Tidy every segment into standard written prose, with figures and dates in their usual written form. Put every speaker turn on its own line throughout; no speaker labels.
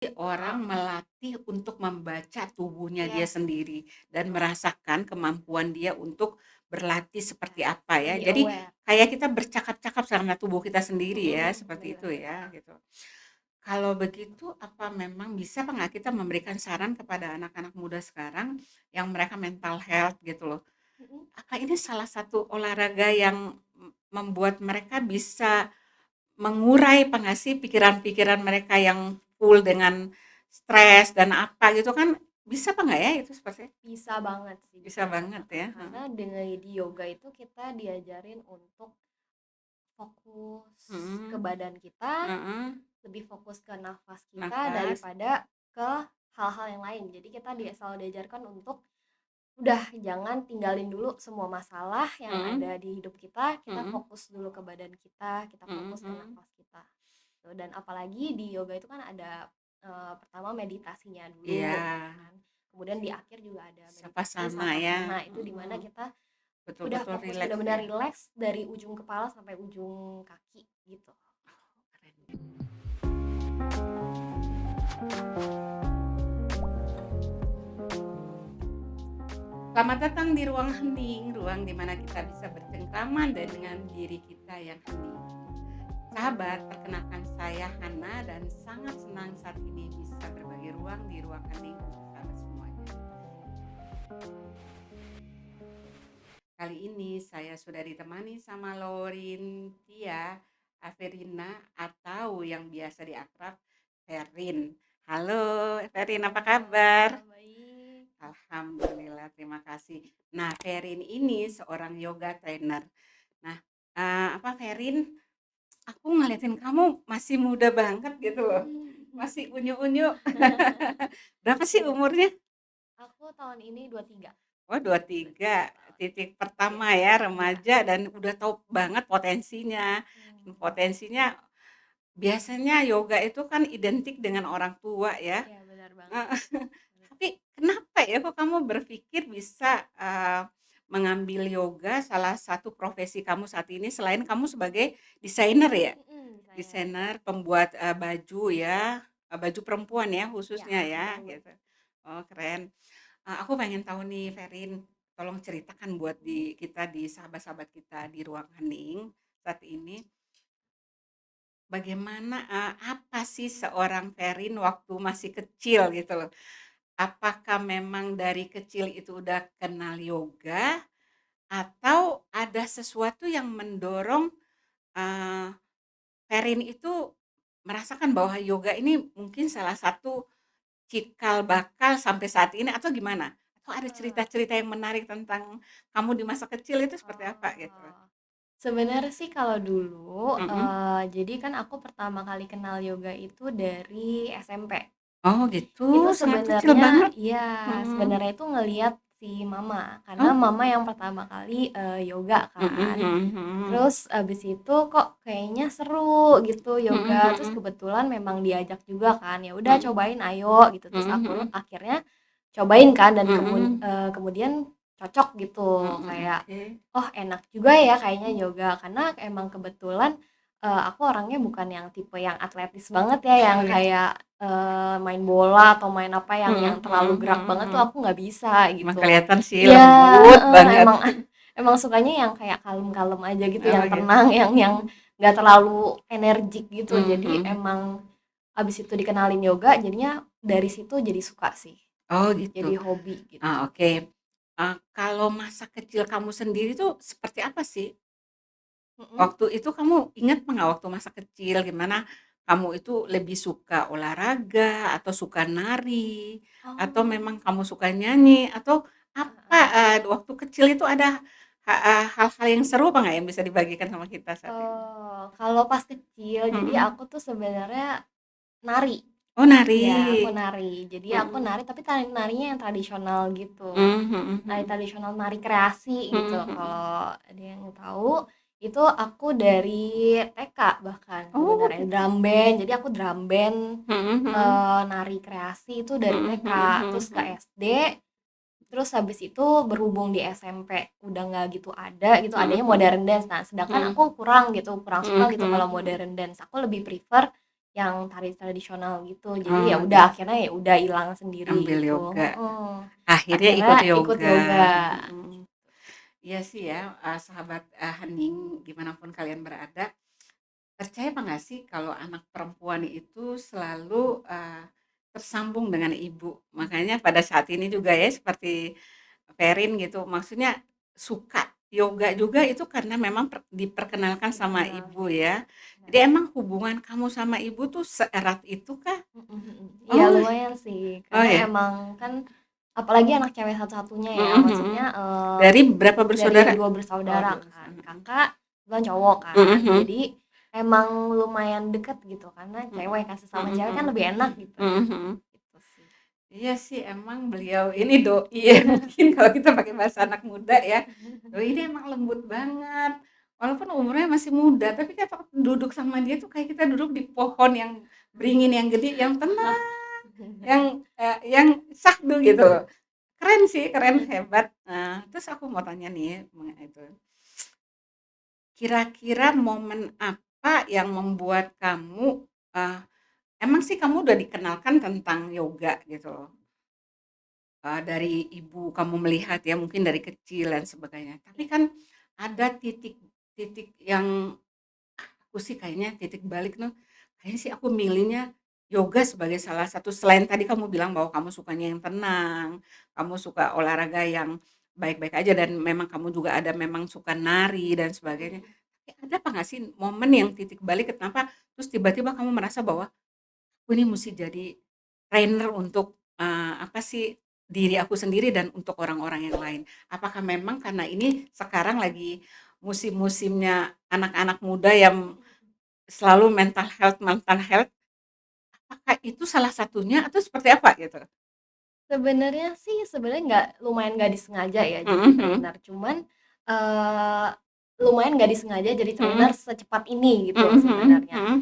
Orang
Heeh.
melatih untuk membaca tubuhnya dia
Yes,
sendiri dan
betul.
merasakan kemampuan dia untuk berlatih seperti
Yes,
apa ya.
lebih
Jadi
aware.
kayak kita bercakap-cakap sama tubuh kita sendiri
Mhm
ya,
mhm,
seperti
bener
itu
bener.
ya, gitu. Kalau begitu apa memang bisa apa nggak kita memberikan saran kepada anak-anak muda sekarang yang mereka mental health gitu loh.
Mhm.
Apa ini salah satu olahraga yang membuat mereka bisa mengurai apa nggak sih pikiran-pikiran mereka yang full dengan stres dan apa gitu kan, bisa apa nggak ya itu sepertinya?
Bisa banget sih,
Bisa
bisa banget,
banget
heeh.
ya,
Karena dengan di yoga itu kita diajarin untuk fokus ke
mhm,
badan kita,
heeh,
lebih fokus ke nafas kita
nafas,
daripada ke hal-hal yang lain. Jadi kita selalu diajarkan untuk udah jangan tinggalin dulu semua masalah yang
mhm,
ada di hidup kita
mhm,
fokus dulu ke badan kita
mhm
fokus ke
mhm,
nafas kita. Tuh, dan apalagi di yoga itu kan ada pertama meditasinya
iya,
dulu gitu kan. Kemudian di akhir juga ada meditasi
savasana ya,
sapasana itu dimana
mhm,
kita udah
betul-betul
fokus
rileks
benar-benar
ya,
rileks dari ujung kepala sampai ujung kaki gitu.
keren. Selamat datang di ruang hening, ruang di mana kita bisa bercengkraman dengan diri kita yang hening. Sahabat, perkenalkan saya Hana dan sangat senang saat ini bisa berbagi ruang di ruang hening untuk sahabat semuanya. Kali ini saya sudah ditemani sama Laurintia Averina atau yang biasa diakrab Ferin. Halo Ferin, apa kabar?
Halo, baik.
Alhamdulillah, terima kasih. Nah, Ferin ini seorang yoga trainer. Nah, apa Ferin, aku ngeliatin kamu masih muda banget gitu loh, masih unyu-unyu. Berapa sih umurnya?
Aku tahun ini 23.
Oh 23,
23 tahun.
titik
Iya,
pertama ya
iya.
remaja dan udah tahu banget potensinya.
Hmm.
Potensinya biasanya yoga itu kan identik dengan orang tua ya.
Iya, benar banget.
Heeh. Tapi kenapa ya kok kamu berpikir bisa, mengambil yoga salah satu profesi kamu saat ini selain kamu sebagai desainer ya?
Desainer, iya.
Desainer, pembuat, baju ya, baju perempuan ya
Iya,
khususnya ya
betul
gitu.
betul.
Oh keren. Aku pengen tahu nih Ferin, tolong ceritakan buat
Mhm.
kita di sahabat-sahabat kita di ruang hening saat ini, bagaimana, apa sih seorang Ferin waktu masih kecil gitu loh? Apakah memang dari kecil itu udah kenal yoga atau ada sesuatu yang mendorong, eee, Ferin itu merasakan bahwa yoga ini mungkin salah satu cikal bakal sampai saat ini atau gimana? Atau ada
Eee,
cerita-cerita yang menarik tentang kamu di masa kecil itu seperti apa gitu?
oh. Sebenarnya sih kalau dulu,
Mhm.
jadi kan aku pertama kali kenal yoga itu dari SMP.
Oh gitu,
Itu
sangat kecil
sebenarnya
banget?
iya,
Mhm.
sebenarnya itu ngelihat si mama, karena mama
Oh.
yang pertama kali, yoga
Mhm
kan.
mhm mhm.
Terus abis itu kok kayaknya seru gitu
Mhm
yoga, terus
mhm.
kebetulan memang diajak juga kan, ya udah
Mhm.
cobain ayo gitu, terus
Mhm
aku
mhm.
akhirnya cobain kan dan
Mhm.
kemudian cocok gitu,
Mhm,
kayak,
oke.
"Oh enak juga ya kayaknya yoga," karena emang kebetulan, aku orangnya bukan yang tipe yang atletis banget ya, yang
Oke.
kayak, main bola atau main apa yang
Mhm
terlalu
mhm
gerak
mhm
banget tuh
mhm.
aku nggak bisa
Emang
gitu.
kelihatan sih
Iya,
lembut
heeh,
banget.
emang emang sukanya yang kayak kalem-kalem aja gitu,
Oh
yang
gitu.
tenang, yang nggak terlalu energik gitu.
Mhm
Jadi
mhm.
emang abis itu dikenalin yoga, jadinya dari situ jadi suka sih,
Oh gitu.
jadi hobi gitu.
Oke. Kalau masa kecil kamu sendiri tuh seperti apa sih?
Mhm.
Waktu itu kamu ingat nggak waktu masa kecil gimana kamu itu lebih suka olahraga atau suka nari atau memang
Oh,
kamu suka nyanyi atau apa,
heeh.
waktu kecil itu ada hal-hal yang seru apa nggak yang bisa dibagikan sama kita saat ini?
Kalau pas kecil, jadi
Mhm.
aku tuh sebenarnya nari.
Oh nari.
Iya, aku nari. Jadi aku
Mhm.
nari, tapi narinya yang tradisional gitu.
Mmm, mhm
Nari
mhm.
tradisional, nari kreasi gitu.
Mhm mhm.
Kalau ada yang tahu, itu aku dari TK bahkan
Oh
sebenarnya
gitu.
drum band. Jadi aku drum band,
Mhm mhm.
nari kreasi itu dari
Mhm
TK,
mhm
terus
mhm
ke
mhm.
SD, terus habis itu berhubung di SMP udah nggak gitu ada gitu,
Mhm
adanya
mhm.
modern dance. Nah, sedangkan
Mhm.
aku kurang gitu, kurang suka
Mhm
gitu
mhm
kalau
mhm.
modern dance. Aku lebih prefer yang tari tradisional gitu. Jadi ya
Oh,
udah
gitu,
akhirnya ya udah hilang sendiri
ambil
gitu,
yoga.
heeh.
Akhirnya ikut
Akhirnya ikut
yoga,
yoga.
mhm. Iya sih ya, sahabat, hening, gimana pun kalian berada, percaya apa nggak sih kalau anak perempuan itu selalu, tersambung dengan ibu. Makanya pada saat ini juga ya seperti Verin gitu, maksudnya suka yoga juga itu karena memang diperkenalkan sama ibu
Dikenalin,
ya. Jadi
benar.
emang hubungan kamu sama ibu tuh seerat itu kah?
Mhm mhm. Iya
Oh,
lumayan sih,
oh
karena
ya?
emang kan apalagi anak cewek satu-satunya ya,
Mhm mhm.
maksudnya,
Dari berapa
dari
bersaudara?
2
Oh,
bersaudara
2
kan,
bersaudara, mhm.
kakak kebetulan cowok
Mhm
kan.
mhm.
Jadi emang lumayan deket gitu, karena
Mhm,
cewek kan sesama
mhm
cewek kan
mhm.
lebih enak gitu,
Mhm mhm.
gitu sih.
Iya sih emang beliau ini doi ya mungkin kalau kita pakai bahasa anak muda ya, doi ini emang lembut banget. Walaupun umurnya masih muda, tapi kita duduk sama dia tuh kayak kita duduk di pohon yang beringin, yang gede, yang tenang, yang syahdu gitu loh. Keren sih, keren, hebat. Nah, terus aku mau tanya nih, itu, kira-kira momen apa yang membuat kamu, eee, emang sih kamu udah dikenalkan tentang yoga gitu loh? Dari ibu kamu melihat ya, mungkin dari kecil dan sebagainya. Tapi
Iya.
kan ada titik titik yang aku sih kayaknya titik balik tuh, kayaknya sih aku milihnya yoga sebagai salah satu selain tadi kamu bilang bahwa kamu sukanya yang tenang, kamu suka olahraga yang baik-baik aja dan memang kamu juga ada memang suka nari dan sebagainya.
Mhm.
Tapi ada apa nggak sih momen yang titik balik kenapa terus tiba-tiba kamu merasa bahwa aku ini mesti jadi trainer untuk, apa sih, diri aku sendiri dan untuk orang-orang yang lain. Apakah memang karena ini sekarang lagi musim-musimnya anak-anak muda yang selalu mental health, apakah itu salah satunya atau seperti apa gitu?
Sebenarnya sih sebenarnya lumayan nggak disengaja ya
Mhm
jadi
mhm.
trainer, cuman, eee, lumayan nggak disengaja jadi trainer
Mhm.
secepat ini gitu
Mhm mhm.
sebenarnya.
Mhm.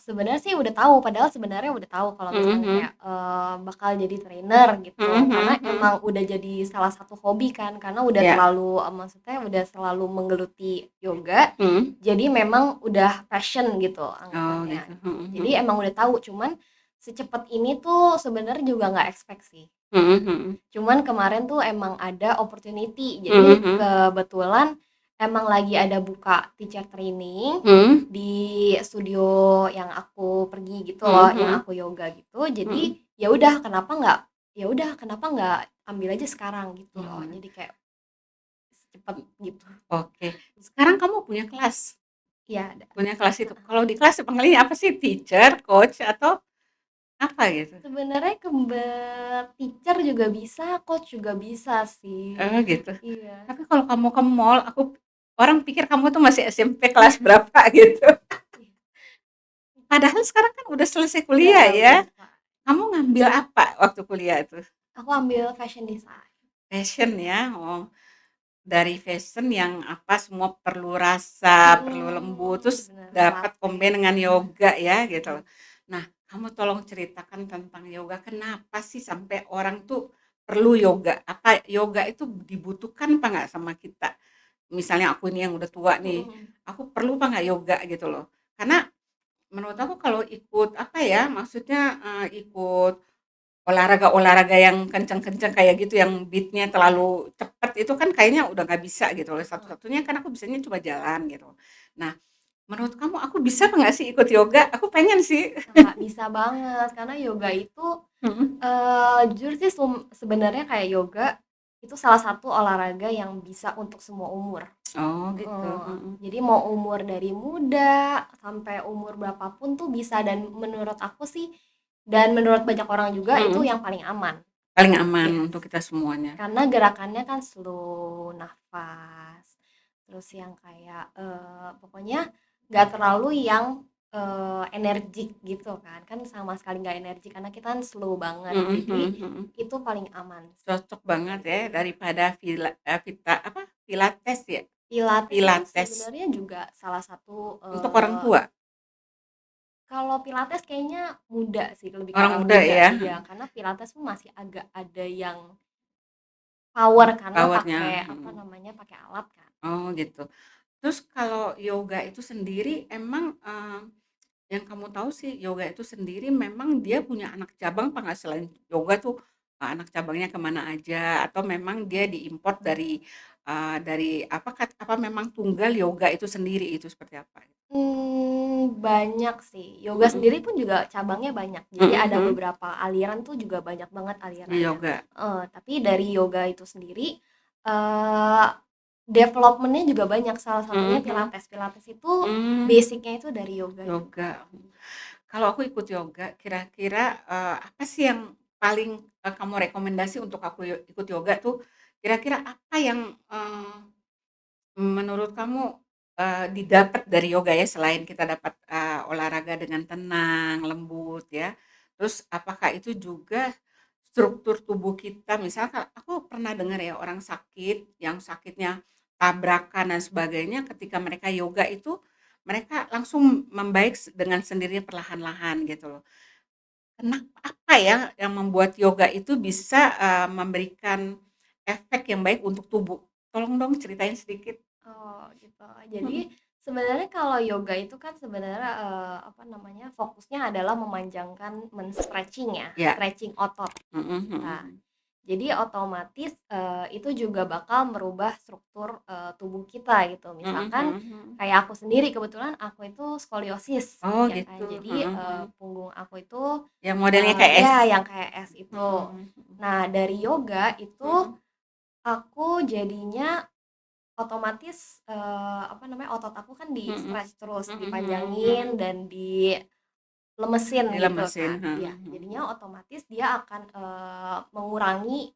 Sebenarnya sih udah tahu, padahal sebenarnya udah tahu kalau
Mhm
misalnya kayak,
mhm.
bakal jadi trainer gitu,
Mhm
karena
mhm mhm.
emang udah jadi salah satu hobi kan, karena udah
Iya.
terlalu maksudnya udah selalu menggeluti yoga,
Mhm.
jadi memang udah passion gitu
Oh
anggapannya
gitu.
gitu.
Mhm
Jadi
mhm.
emang udah tahu, cuman secepat ini tuh sebenarnya juga nggak expect sih.
Mhm mhm.
Cuman kemarin tuh emang ada opportunity,
Mhm
jadi
mhm.
kebetulan emang lagi ada buka teacher training
Mhm.
di studio yang aku pergi gitu
Mhm
loh, yang
mhm.
aku yoga gitu. Jadi
Mhm.
ya udah kenapa nggak ambil aja sekarang gitu loh.
Oh.
Jadi kayak cepet gitu.
Oke. Sekarang kamu punya kelas?
Iya ada.
Punya kelas itu? Kalau di kelas panggilnya apa sih? Teacher, coach, atau apa gitu?
Sebenarnya teacher juga bisa, coach juga bisa sih.
Oh gitu.
Iya.
Tapi kalau kamu ke mall, orang pikir kamu tuh masih SMP kelas berapa gitu.
Iya,
Padahal sekarang kan udah selesai kuliah
udah
ya.
selesai.
Kamu ngambil apa waktu kuliah itu?
Aku ambil fashion design.
Fashion ya? Oh, dari fashion yang apa, semua perlu rasa, perlu lembut, terus
Bener,
dapat
melatih.
combine dengan yoga ya gitu
Mhm.
loh. Nah, kamu tolong ceritakan tentang yoga, kenapa sih sampai orang tuh perlu yoga? Apa yoga itu dibutuhkan apa nggak sama kita? Misalnya aku ini yang udah tua nih,
Mhm.
aku perlu apa nggak yoga gitu loh. Karena menurut aku kalau ikut apa ya, maksudnya, ikut olahraga-olahraga yang kenceng-kenceng kayak gitu, yang beat-nya
Iya.
terlalu cepet, itu kan kayaknya udah nggak bisa gitu loh,
Heeh.
satu-satunya kan aku bisanya cuma jalan gitu. Nah, menurut kamu aku bisa apa nggak sih ikut yoga? Aku pengen sih.
Bisa banget karena yoga itu,
Mhm.
jujur sih sebenarnya kayak yoga itu salah satu olahraga yang bisa untuk semua umur.
Oh gitu,
Heeh.
mhm.
Jadi mau umur dari muda sampai umur berapapun tuh bisa dan menurut aku sih dan menurut banyak orang juga itu
Mhm.
yang paling aman.
Paling aman
Yes.
untuk kita semuanya.
Karena gerakannya kan slow nafas, terus yang kayak, pokoknya nggak terlalu yang, energik gitu kan, kan sama sekali nggak energik karena kita kan slow banget.
Mhm
Jadi
mhm mhm.
itu paling aman sih
Cocok banget
dari
ya
yoga.
daripada pilates ya?
Pilates itu
Pilates
sebenarnya juga salah satu,
untuk orang tua?
kalau pilates kayaknya muda sih, lebih ke
Orang
orang
muda
muda,
ya?
iya, karena pilates tuh masih agak ada yang power karena
Power-nya,
pakai, apa
mhm.
namanya, pakai alat kan.
Oh gitu. Terus kalau yoga itu sendiri emang, yang kamu tahu sih yoga itu sendiri memang dia punya anak cabang apa nggak selain yoga tuh, anak cabangnya kemana aja atau memang dia diimport dari apa memang tunggal yoga itu sendiri itu seperti apa?
Banyak sih. Yoga
Mhm,
sendiri pun juga cabangnya banyak. Jadi
mhm
ada
mhm,
beberapa aliran tuh juga banyak banget
di
alirannya.
yoga.
Tapi dari yoga itu sendiri, eee, development-nya juga banyak. Salah
Mhm
satunya
mhm,
Pilates. Pilates itu
mmm,
basic-nya itu dari yoga juga.
yoga. Kalau aku ikut yoga kira-kira, apa sih yang paling, kamu rekomendasi untuk aku ikut yoga tuh, kira-kira apa yang, menurut kamu, didapat dari yoga ya selain kita dapat, olahraga dengan tenang, lembut ya, terus apakah itu juga struktur tubuh kita misalkan aku pernah dengar ya orang sakit, yang sakitnya tabrakan dan sebagainya ketika mereka yoga itu, mereka langsung membaik dengan sendirinya perlahan-lahan gitu loh. Apa ya yang membuat yoga itu bisa, memberikan efek yang baik untuk tubuh? Tolong dong ceritain sedikit.
Oh, gitu. Jadi
Mhm.
sebenarnya kalau yoga itu kan sebenarnya, apa namanya, fokusnya adalah memanjangkan men-stretching ya,
Ya,
stretching otot
mhm
kita.
mhm.
Jadi otomatis, itu juga bakal merubah struktur, tubuh kita gitu.
Mhm
Misalkan
mhm mhm.
kayak aku sendiri, kebetulan aku itu skoliosis
Oh
ya
gitu,
kan. Jadi,
mhm mhm.
punggung aku itu,
Yang modelnya kayak S?
ya yang kayak S itu.
Mhm mhm.
Nah, dari yoga itu
Mhm.
aku jadinya otomatis, apa namanya, otot aku kan
Mhm.
di-stretch terus,
Mhm mhm
dipanjangin
mhm.
dan dilemesin gitu
Dilemesin,
kan.
heeh
Iya,
heeh.
jadinya otomatis dia akan, mengurangi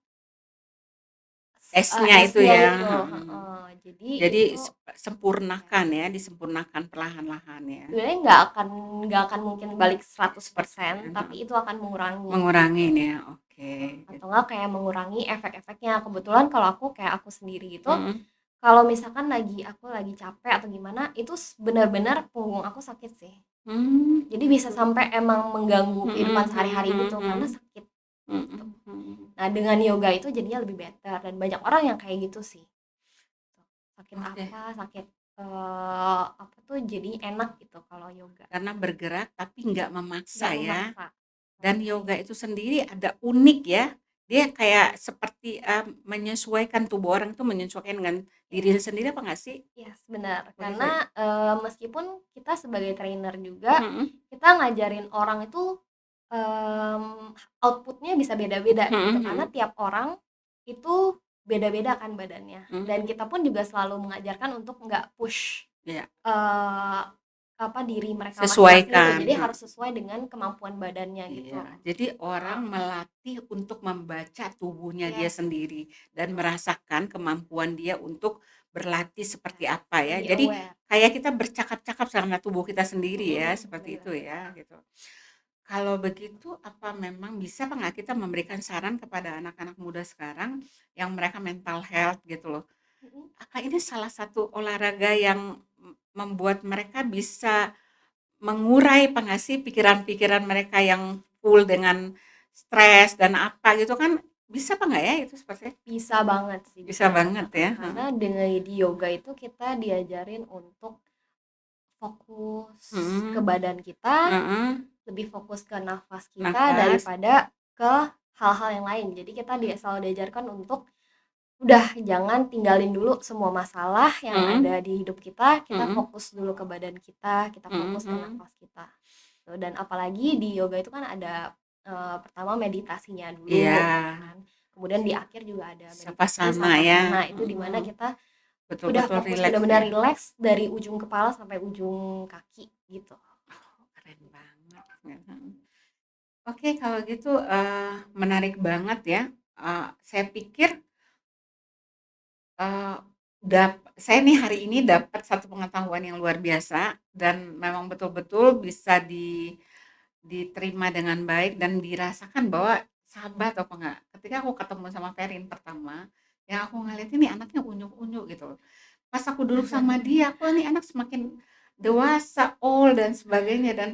S-nya itu
S-nya
ya,
itu,
heeh.
heeh. Jadi
Jadi
itu
sempurnakan ya,
yes,
disempurnakan perlahan-lahan ya,
sebenarnya nggak akan mungkin balik 100%100%, tapi
heeh.
itu akan mengurangi gitu.
Mengurangin ya, oke
Atau
gitu.
enggak kayak mengurangi efek-efeknya. Kebetulan kalau aku kayak aku sendiri gitu,
Mhm.
kalau misalkan aku lagi capek atau gimana, itu bener-bener punggung aku sakit sih. Jadi bisa
Gitu.
sampai emang mengganggu kehidupan
Mhm
sehari-hari
mhm
gitu, karena
mhm.
sakit, gitu.
Mhm mhm.
Nah, dengan yoga itu jadinya lebih better dan banyak orang yang kayak gitu sih. Sakit
Oke,
apa, sakit, apa tuh jadi enak gitu kalau yoga,
karena bergerak tapi nggak memaksa
nggak
ya.
memaksa.
Dan
Oke.
yoga itu sendiri ada unik ya, dia kayak seperti, menyesuaikan tubuh orang itu menyesuaikan dengan dirinya
Yes,
sendiri apa nggak sih?
yes, benar.
Begitu ya?
Karena, meskipun kita sebagai trainer juga,
Mhm,
kita ngajarin orang itu, output-nya bisa beda-beda
mhm
gitu, karena
mhm.
tiap orang itu beda-beda kan badannya. Dan
Mhm,
kita pun juga selalu mengajarkan untuk nggak push,
iya,
eee, apa, diri mereka masing-masing gitu.
sesuaikan,
Jadi harus
heeh,
sesuai dengan kemampuan badannya gitu.
iya. Jadi orang
Heeh.
melatih untuk membaca tubuhnya dia
Yes,
sendiri dan
betul.
merasakan kemampuan dia untuk berlatih seperti
Yes,
apa ya.
lebih
Jadi
aware.
kayak kita bercakap-cakap sama tubuh kita sendiri
Mhm
ya,
mhm,
seperti
bener.
itu ya, gitu. Kalau begitu, apa memang bisa apa nggak kita memberikan saran kepada anak-anak muda sekarang yang mereka mental health gitu loh.
Mhm.
Apa ini salah satu olahraga yang membuat mereka bisa mengurai apa nggak sih pikiran-pikiran mereka yang full dengan stres dan apa gitu kan, bisa apa nggak ya itu sepertinya?
Bisa banget sih, bisa
Bisa
banget,
banget
heeh.
ya?
Karena
Heeh.
dengan di yoga itu kita diajarin untuk fokus ke
Mhm,
badan kita,
heeh,
lebih fokus ke nafas kita
nafas,
daripada ke hal-hal yang lain. Jadi kita selalu diajarkan untuk udah jangan tinggalin dulu semua masalah yang ada
mhm,
di hidup kita
mhm,
fokus dulu ke badan kita
mhm
fokus ke
mhm.
nafas kita. Tuh, dan apalagi di yoga itu kan ada pertama meditasinya
Iya,
dulu ya kan. Kemudian di akhir juga ada meditasi
savasana ya,
savasana itu dimana
heeh.
kita udah
Betul-betul
fokus
rileks
benar-benar
ya?
rileks dari ujung kepala sampai ujung kaki gitu.
Keren banget, ya, heeh. Oke kalau gitu, menarik banget ya, saya pikir, eee, saya nih hari ini dapat satu pengetahuan yang luar biasa dan memang betul-betul bisa diterima dengan baik dan dirasakan bahwa sahabat apa enggak, ketika aku ketemu sama Ferin pertama, yang aku ngeliat ini anaknya unyu-unyu gitu loh. Pas aku duduk sama dia, kok ini anak semakin dewasa, old dan sebagainya dan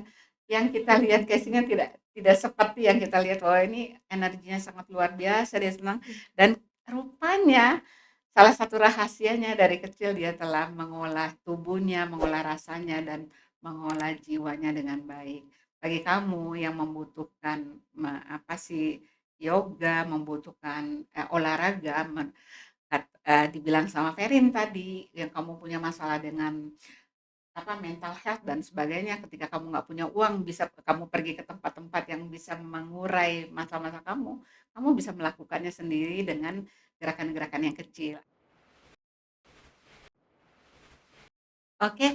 yang kita lihat casingnya tidak tidak seperti yang kita lihat bahwa ini energinya sangat luar biasa, dia senang dan rupanya salah satu rahasianya dari kecil dia telah mengolah tubuhnya, mengolah rasanya dan mengolah jiwanya dengan baik. Bagi kamu yang membutuhkan apa sih yoga, membutuhkan olahraga, dibilang sama Ferin tadi yang kamu punya masalah dengan apa mental health dan sebagainya, ketika kamu nggak punya uang bisa kamu pergi ke tempat-tempat yang bisa mengurai masalah-masalah kamu bisa melakukannya sendiri dengan gerakan-gerakan yang kecil. Oke,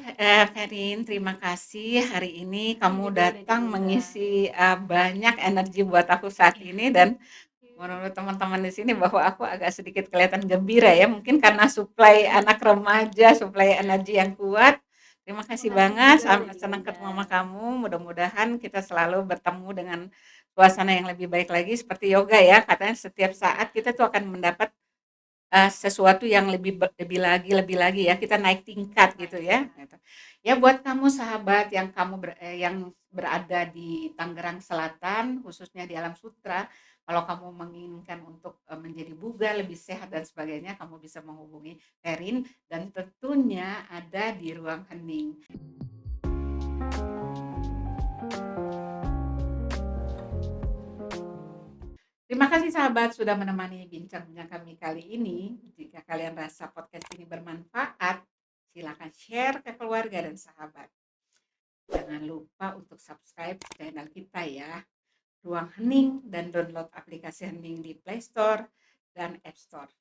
Ferin, terima kasih hari ini
Aku
kamu
juga udah
datang
diundang.
mengisi, banyak energi buat aku saat
Iya,
ini dan
thank you.
menurut teman-teman di sini bahwa aku agak sedikit kelihatan gembira ya, mungkin karena suplai anak remaja, suplai energi yang kuat. Terima kasih
Makasih
banget,
juga udah
senang ketemu sama
diundang.
kamu. Mudah-mudahan kita selalu bertemu dengan suasana yang lebih baik lagi seperti yoga ya. Katanya setiap saat
Iya,
kita tuh akan mendapat sesuatu yang lebih lagi ya, kita naik tingkat
naik
gitu ya,
tingkat.
gitu. Ya buat kamu sahabat yang yang berada di Tangerang Selatan, khususnya di Alam Sutra, kalau kamu menginginkan untuk, menjadi bugar, lebih sehat dan sebagainya, kamu bisa menghubungi Erin dan tentunya ada di Ruang Hening. Terima kasih sahabat sudah menemani bincang-bincang kami kali ini. Jika kalian rasa podcast ini bermanfaat, silakan share ke keluarga dan sahabat. Jangan lupa untuk subscribe channel kita ya, Ruang Hening, dan download aplikasi Hening di Play Store dan App Store.